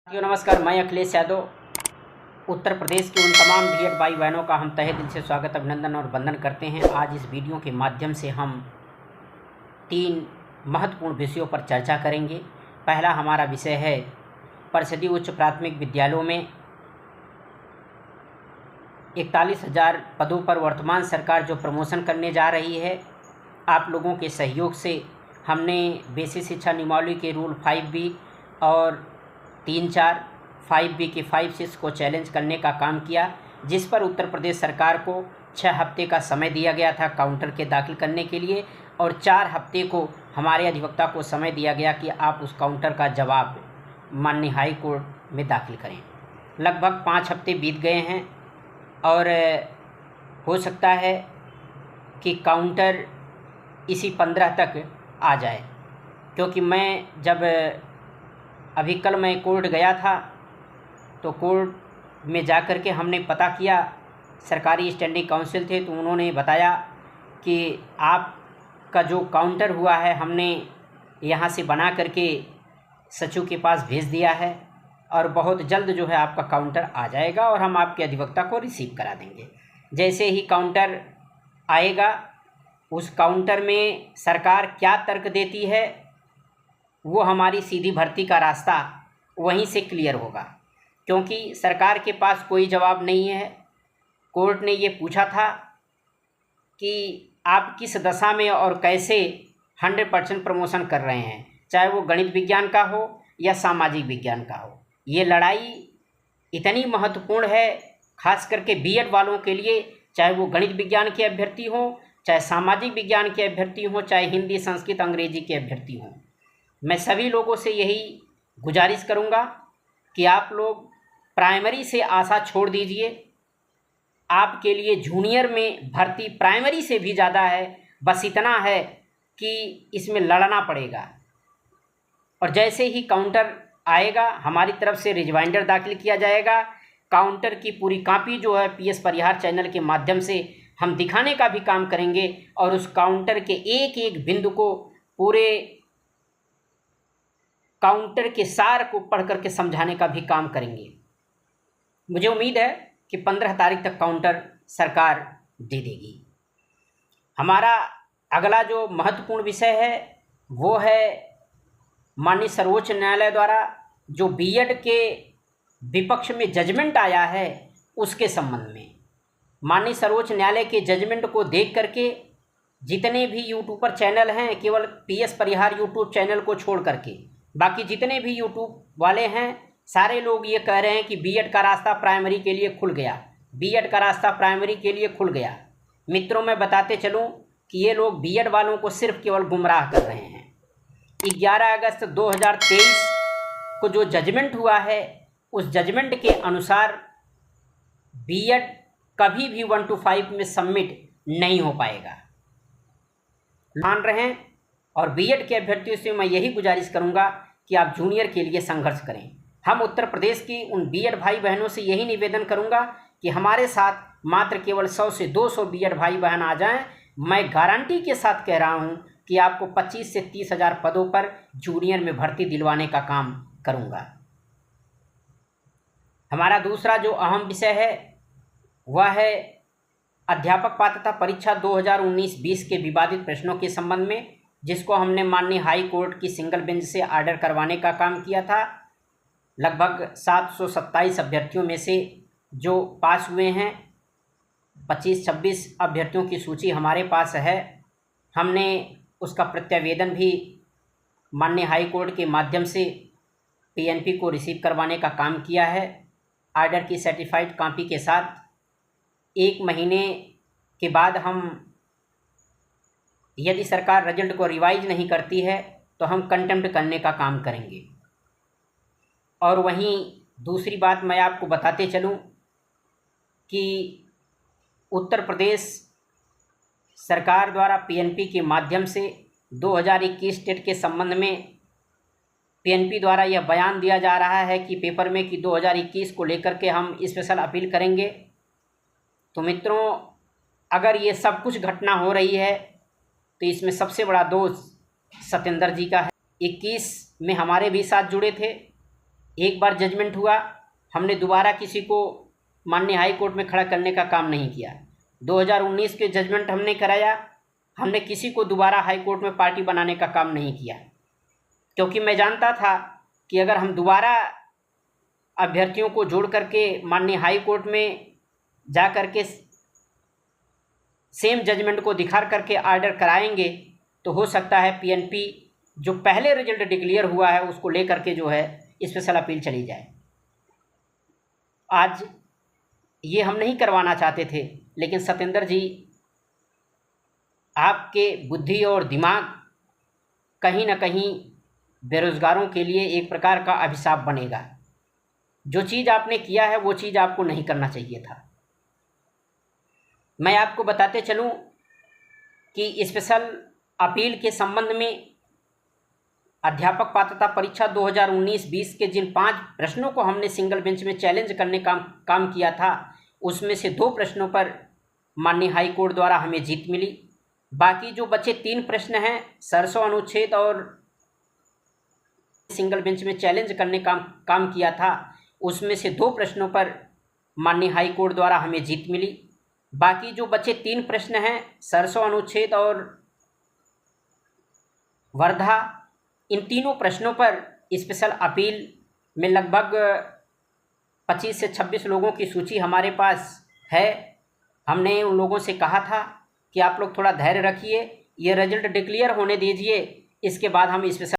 नमस्कार, मैं अखिलेश यादव उत्तर प्रदेश के उन तमाम बीएड भाई बहनों का हम तहे दिल से स्वागत, अभिनंदन और वंदन करते हैं। आज इस वीडियो के माध्यम से हम 3 महत्वपूर्ण विषयों पर चर्चा करेंगे। पहला हमारा विषय है परिषदीय उच्च प्राथमिक विद्यालयों में 41,000 पदों पर वर्तमान सरकार जो प्रमोशन करने जा रही है। आप लोगों के सहयोग से हमने बेसिक शिक्षा नियमावली के रूल 5B और 3-4 5B के 5-6 को चैलेंज करने का काम किया, जिस पर उत्तर प्रदेश सरकार को 6 हफ्ते का समय दिया गया था काउंटर के दाखिल करने के लिए, और 4 हफ्ते को हमारे अधिवक्ता को समय दिया गया कि आप उस काउंटर का जवाब माननीय हाई कोर्ट में दाखिल करें। लगभग 5 हफ्ते बीत गए हैं और हो सकता है कि काउंटर इसी 15 तक आ जाए, क्योंकि मैं जब अभी कल मैं कोर्ट गया था तो कोर्ट में जाकर के हमने पता किया, सरकारी स्टैंडिंग काउंसिल थे तो उन्होंने बताया कि आपका जो काउंटर हुआ है हमने यहाँ से बना करके सचिव के पास भेज दिया है और बहुत जल्द जो है आपका काउंटर आ जाएगा और हम आपके अधिवक्ता को रिसीव करा देंगे। जैसे ही काउंटर आएगा, उस काउंटर में सरकार क्या तर्क देती है वो हमारी सीधी भर्ती का रास्ता वहीं से क्लियर होगा, क्योंकि सरकार के पास कोई जवाब नहीं है। कोर्ट ने ये पूछा था कि आप किस दशा में और कैसे 100% प्रमोशन कर रहे हैं, चाहे वो गणित विज्ञान का हो या सामाजिक विज्ञान का हो। ये लड़ाई इतनी महत्वपूर्ण है, खास करके बीएड वालों के लिए, चाहे वो गणित विज्ञान के अभ्यर्थी हों, चाहे सामाजिक विज्ञान के अभ्यर्थी हों, चाहे हिंदी संस्कृत अंग्रेजी के अभ्यर्थी हों। मैं सभी लोगों से यही गुजारिश करूंगा कि आप लोग प्राइमरी से आशा छोड़ दीजिए। आपके लिए जूनियर में भर्ती प्राइमरी से भी ज़्यादा है, बस इतना है कि इसमें लड़ना पड़ेगा। और जैसे ही काउंटर आएगा हमारी तरफ से रिजवाइंडर दाखिल किया जाएगा। काउंटर की पूरी कॉपी जो है पीएस परिहार चैनल के माध्यम से हम दिखाने का भी काम करेंगे और उस काउंटर के एक एक बिंदु को, पूरे काउंटर के सार को पढ़ करके समझाने का भी काम करेंगे। मुझे उम्मीद है कि 15 तारीख तक काउंटर सरकार दे देगी। हमारा अगला जो महत्वपूर्ण विषय है वो है माननीय सर्वोच्च न्यायालय द्वारा जो बीएड के विपक्ष में जजमेंट आया है उसके संबंध में। माननीय सर्वोच्च न्यायालय के जजमेंट को देख करके जितने भी यूट्यूबर चैनल हैं, केवल पीएस परिहार यूट्यूब चैनल को छोड़ करके बाकी जितने भी यूट्यूब वाले हैं, सारे लोग ये कह रहे हैं कि बीएड का रास्ता प्राइमरी के लिए खुल गया, बीएड का रास्ता प्राइमरी के लिए खुल गया। मित्रों, मैं बताते चलूं कि ये लोग बीएड वालों को सिर्फ केवल गुमराह कर रहे हैं। 11 अगस्त 2023 को जो जजमेंट हुआ है, उस जजमेंट के अनुसार बीएड कभी भी 1 to 5 में सबमिट नहीं हो पाएगा। मान रहे हैं, और बीएड के अभ्यर्थियों से मैं यही गुजारिश करूंगा कि आप जूनियर के लिए संघर्ष करें। हम उत्तर प्रदेश की उन बीएड भाई बहनों से यही निवेदन करूंगा कि हमारे साथ मात्र केवल 100 से 200 बीएड भाई बहन आ जाएं। मैं गारंटी के साथ कह रहा हूं कि आपको 25 से 30 हज़ार पदों पर जूनियर में भर्ती दिलवाने का काम करूंगा। हमारा दूसरा जो अहम विषय है वह है अध्यापक पात्रता परीक्षा 2019-20 के विवादित प्रश्नों के संबंध में, जिसको हमने माननीय हाई कोर्ट की सिंगल बेंच से ऑर्डर करवाने का काम किया था। लगभग 727 अभ्यर्थियों में से जो पास हुए हैं, 25-26 अभ्यर्थियों की सूची हमारे पास है। हमने उसका प्रत्यावेदन भी माननीय हाई कोर्ट के माध्यम से पीएनपी को रिसीव करवाने का काम किया है। ऑर्डर की सर्टिफाइड कॉपी के साथ 1 महीने के बाद हम, यदि सरकार रिजल्ट को रिवाइज नहीं करती है तो हम कंटेम्प्ट करने का काम करेंगे। और वहीं दूसरी बात मैं आपको बताते चलूं कि उत्तर प्रदेश सरकार द्वारा पीएनपी के माध्यम से 2021 टेट के संबंध में पीएनपी द्वारा यह बयान दिया जा रहा है कि पेपर में कि 2021 को लेकर के हम स्पेशल अपील करेंगे। तो मित्रों, अगर ये सब कुछ घटना हो रही है तो इसमें सबसे बड़ा दोष सत्येंद्र जी का है। 21 में हमारे भी साथ जुड़े थे, एक बार जजमेंट हुआ, हमने दोबारा किसी को माननीय हाई कोर्ट में खड़ा करने का काम नहीं किया। 2019 के जजमेंट हमने कराया, हमने किसी को दोबारा हाई कोर्ट में पार्टी बनाने का काम नहीं किया, क्योंकि मैं जानता था कि अगर हम दोबारा अभ्यर्थियों को जोड़ करके माननीय हाई कोर्ट में जा करके सेम जजमेंट को दिखा करके आर्डर कराएंगे तो हो सकता है पीएनपी जो पहले रिजल्ट डिक्लेयर हुआ है उसको लेकर के जो है स्पेशल अपील चली जाए। आज ये हम नहीं करवाना चाहते थे, लेकिन सत्येंद्र जी आपके बुद्धि और दिमाग कहीं ना कहीं बेरोज़गारों के लिए एक प्रकार का अभिशाप बनेगा। जो चीज़ आपने किया है वो चीज़ आपको नहीं करना चाहिए था। मैं आपको बताते चलूं कि स्पेशल अपील के संबंध में अध्यापक पात्रता परीक्षा 2019-20 के जिन 5 प्रश्नों को हमने सिंगल बेंच में चैलेंज करने का काम किया था, उसमें से 2 प्रश्नों पर माननीय हाई कोर्ट द्वारा हमें जीत मिली। बाकी जो बचे 3 प्रश्न हैं, सरसों अनुच्छेद और सिंगल बेंच में चैलेंज करने का काम किया था, उसमें से 2 प्रश्नों पर माननीय हाई कोर्ट द्वारा हमें जीत मिली। बाकी जो बचे 3 प्रश्न हैं, सरसों अनुच्छेद और वर्धा, इन तीनों प्रश्नों पर स्पेशल अपील में लगभग 25 से 26 लोगों की सूची हमारे पास है। हमने उन लोगों से कहा था कि आप लोग थोड़ा धैर्य रखिए, ये रिजल्ट डिक्लेयर होने दीजिए, इसके बाद हम स्पेशल